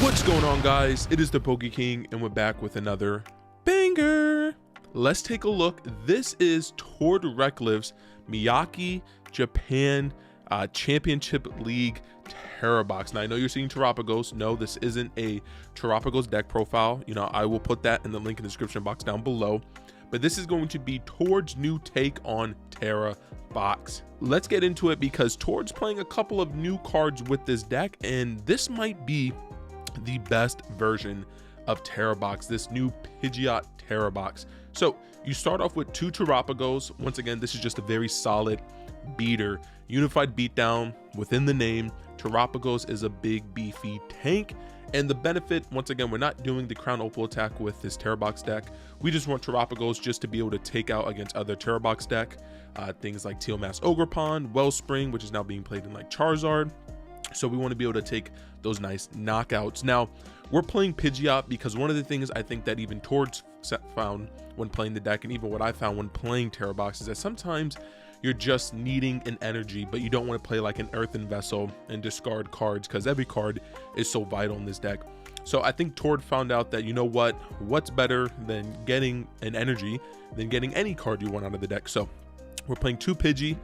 What's going on, guys? It is the Poke King, and we're back with another banger. Let's take a look. This is toward Reklev's Miyake Japan Championship League Tera-Box. Now I know you're seeing Terapagos. No, this isn't a Terapagos deck profile. You know, I will put that in the link in the description box down below. But this is going to be Tord's new take on Tera-Box. Let's get into it because Tord's playing a couple of new cards with this deck, and this might be the best version of Tera-Box, this new Pidgeot Tera-Box. So you start off with 2 Terapagos. Once again, this is just a very solid beater, unified beatdown within the name. Terapagos is a big beefy tank, and the benefit, once again, we're not doing the Crown Opal attack with this Tera-Box deck. We just want Terapagos just to be able to take out against other Tera-Box deck, things like Teal Mass Ogerpon, Wellspring, which is now being played in like Charizard. So we want to be able to take those nice knockouts. Now we're playing Pidgeot because one of the things I think that even Tord's found when playing the deck, and even what I found when playing Tera-Box, is that sometimes you're just needing an energy, but you don't want to play like an earthen vessel and discard cards because every card is so vital in this deck. So I think Tord found out that, you know what's better than getting an energy than getting any card you want out of the deck. So we're playing 2 Pidgey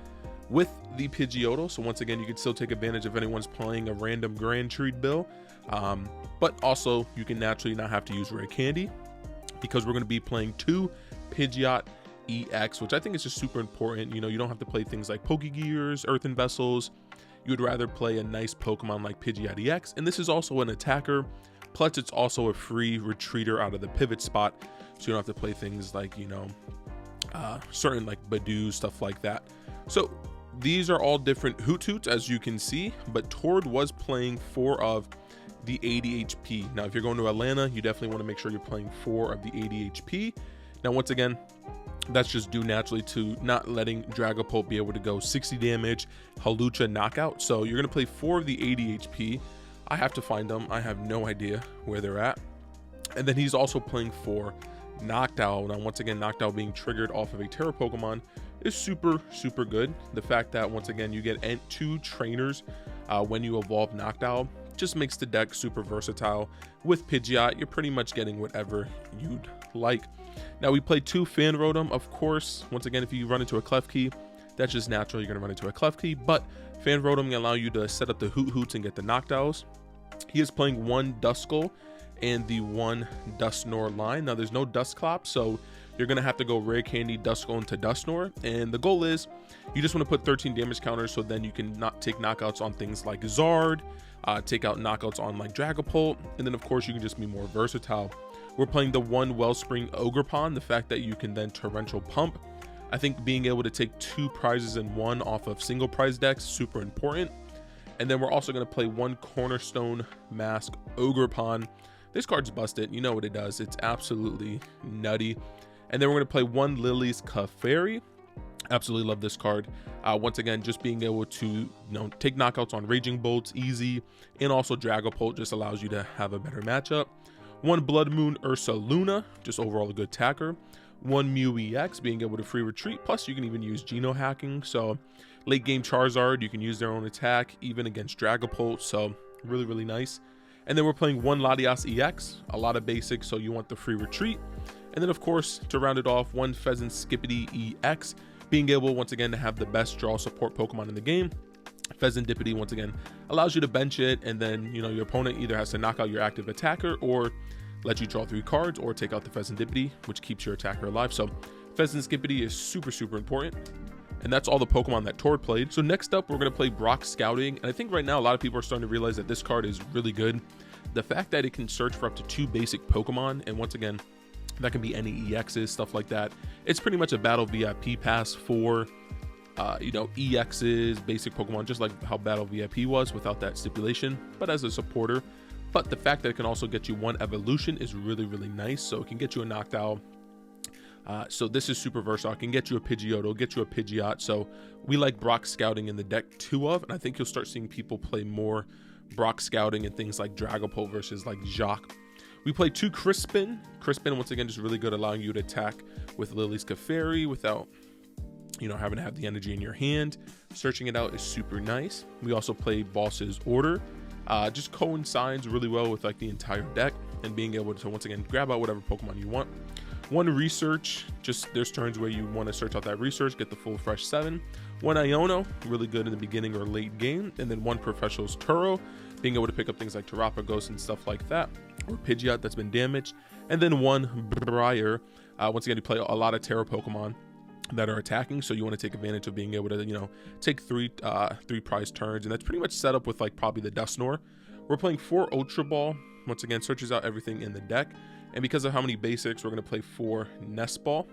with the Pidgeotto. So once again, you can still take advantage if anyone's playing a random Grand Treat bill, but also you can naturally not have to use Rare Candy because we're going to be playing 2 Pidgeot EX, which I think is just super important. You know, you don't have to play things like Pokegears, Earthen Vessels. You would rather play a nice Pokemon like Pidgeot EX, and this is also an attacker, plus it's also a free retreater out of the pivot spot, so you don't have to play things like, you know, certain like Badoo, stuff like that. So these are all different Hootoots, as you can see, but Tord was playing 4 of the 80 HP. Now, if you're going to Atlanta, you definitely want to make sure you're playing 4 of the 80 HP. Now, once again, that's just due naturally to not letting Dragapult be able to go 60 damage, Hawlucha knockout. So you're going to play 4 of the 80 HP. I have to find them. I have no idea where they're at. And then he's also playing 4 Noctowl. Now, once again, Noctowl being triggered off of a Terra Pokemon is super good. The fact that once again you get 2 trainers when you evolve Noctowl just makes the deck super versatile. With Pidgeot, you're pretty much getting whatever you'd like. Now we play 2 Fan Rotom. Of course, once again, if you run into a Clefairy, that's just natural, you're gonna run into a Clefairy, but Fan Rotom can allow you to set up the Hoothoots and get the Noctowls. He is playing 1 Duskull and the 1 Dusknoir line. Now there's no Dusclops, so you're gonna have to go Rare Candy Duskull into Dusknoir, and the goal is you just want to put 13 damage counters, so then you can not take knockouts on things like Zard, take out knockouts on like Dragapult, and then of course you can just be more versatile. We're playing the 1 Wellspring Ogerpon. The fact that you can then Torrential Pump, I think being able to take 2 prizes in 1 off of single prize decks, super important. And then we're also going to play 1 Cornerstone Mask Ogerpon. This card's busted, you know what it does, it's absolutely nutty. And then we're going to play 1 Lillie's Clefairy. Absolutely love this card. Once again, just being able to, you know, take knockouts on Raging Bolts easy, and also Dragapult just allows you to have a better matchup. 1 Bloodmoon Ursaluna, just overall a good attacker. 1 Mew EX, being able to free retreat, plus you can even use Geno hacking, so late game Charizard, you can use their own attack even against Dragapult, so really nice. And then we're playing 1 Latias EX, a lot of basics, so you want the free retreat. And then of course, to round it off, 1 Fezandipiti EX, being able once again to have the best draw support Pokemon in the game. Fezandipiti once again allows you to bench it, and then, you know, your opponent either has to knock out your active attacker or let you draw 3 cards or take out the Fezandipiti, which keeps your attacker alive. So Fezandipiti is super important. And that's all the Pokemon that Tord played. So next up, we're going to play Brock Scouting. And I think right now a lot of people are starting to realize that this card is really good. The fact that it can search for up to 2 basic Pokemon, and once again, that can be any EXs, stuff like that. It's pretty much a Battle VIP pass for you know, EXs, basic Pokemon, just like how Battle VIP was without that stipulation, but as a supporter. But the fact that it can also get you 1 evolution is really nice. So it can get you a Noctowl. So this is super versatile. It can get you a Pidgeotto, get you a Pidgeot. So we like Brock Scouting in the deck 2 of, and I think you'll start seeing people play more Brock Scouting and things like Dragapult versus like Jacques. We play 2 Crispin. Crispin, once again, just really good, allowing you to attack with Lillie's Clefairy without, you know, having to have the energy in your hand. Searching it out is super nice. We also play Boss's Order. just coincides really well with like the entire deck and being able to once again grab out whatever Pokemon you want. 1 research, just there's turns where you want to search out that research, get the full fresh 7. 1 Iono, really good in the beginning or late game, and then 1 Professional's Turo, being able to pick up things like Terapagos and stuff like that, or Pidgeot that's been damaged, and then 1 Briar. Once again, you play a lot of Tera Pokemon that are attacking, so you want to take advantage of being able to, you know, take 3 prize turns, and that's pretty much set up with like probably the Dusknoir. We're playing 4 Ultra Ball. Once again, searches out everything in the deck, and because of how many basics, we're going to play 4 Nest Ball.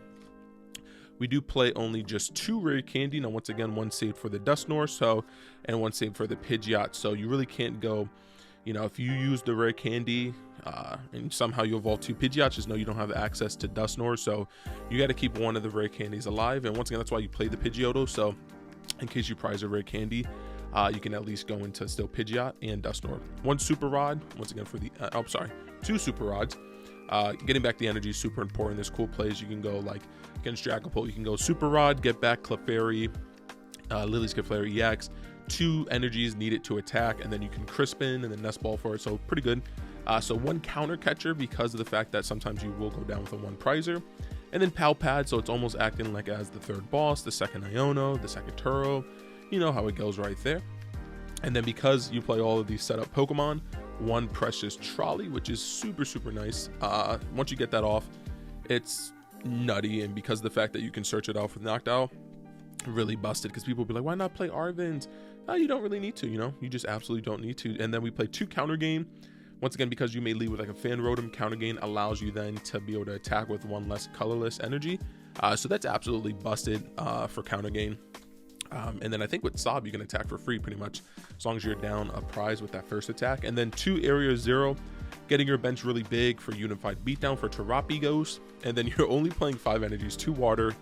We do play only just 2 Rare Candy. Now, once again, 1 saved for the Dusknoir, and 1 saved for the Pidgeot. So you really can't go, you know, if you use the Rare Candy and somehow you evolve 2 Pidgeots, just know you don't have access to Dusknoir. So you got to keep 1 of the Rare Candies alive. And once again, that's why you play the Pidgeotto. So in case you prize a Rare Candy, you can at least go into still Pidgeot and Dusknoir. 1 Super Rod, once again for the, 2 Super Rods. Getting back the energy is super important. There's cool plays. You can go like against Dragapult, you can go Super Rod, get back Clefairy, Lillie's Clefairy EX. 2 energies needed to attack, and then you can Crispin and then Nest Ball for it. So pretty good. So 1 counter catcher because of the fact that sometimes you will go down with a 1 prizer. And then Pal Pad, so it's almost acting like as the 3rd boss, the 2nd Iono, the 2nd Turo. You know how it goes right there. And then because you play all of these setup Pokemon, 1 Precious Trolley, which is super nice. Once you get that off, it's nutty, and because of the fact that you can search it off with Noctowl, really busted, because people will be like, why not play Arvins? You don't really need to, you know, you just absolutely don't need to. And then we play 2 counter gain. Once again, because you may lead with like a Fan Rotom, counter gain allows you then to be able to attack with 1 less colorless energy. So that's absolutely busted for counter gain. And then I think with Sob, you can attack for free pretty much as long as you're down a prize with that first attack. And then 2 Area 0, getting your bench really big for Unified Beatdown for Terapagos. And then you're only playing 5 energies, 2 Water,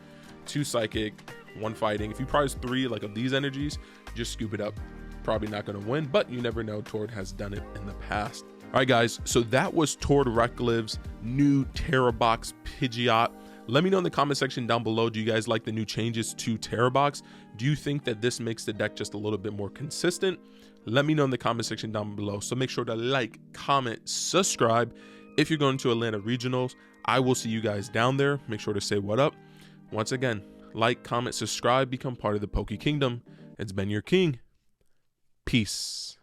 2 Psychic, 1 Fighting. If you prize 3 like of these energies, just scoop it up. Probably not going to win, but you never know. Tord has done it in the past. All right, guys, so that was Tord Reklev's new Tera-Box Pidgeot. Let me know in the comment section down below, do you guys like the new changes to Tera-Box? Do you think that this makes the deck just a little bit more consistent? Let me know in the comment section down below. So make sure to like, comment, subscribe. If you're going to Atlanta Regionals, I will see you guys down there. Make sure to say what up. Once again, like, comment, subscribe, become part of the Poke Kingdom. It's been your king. Peace.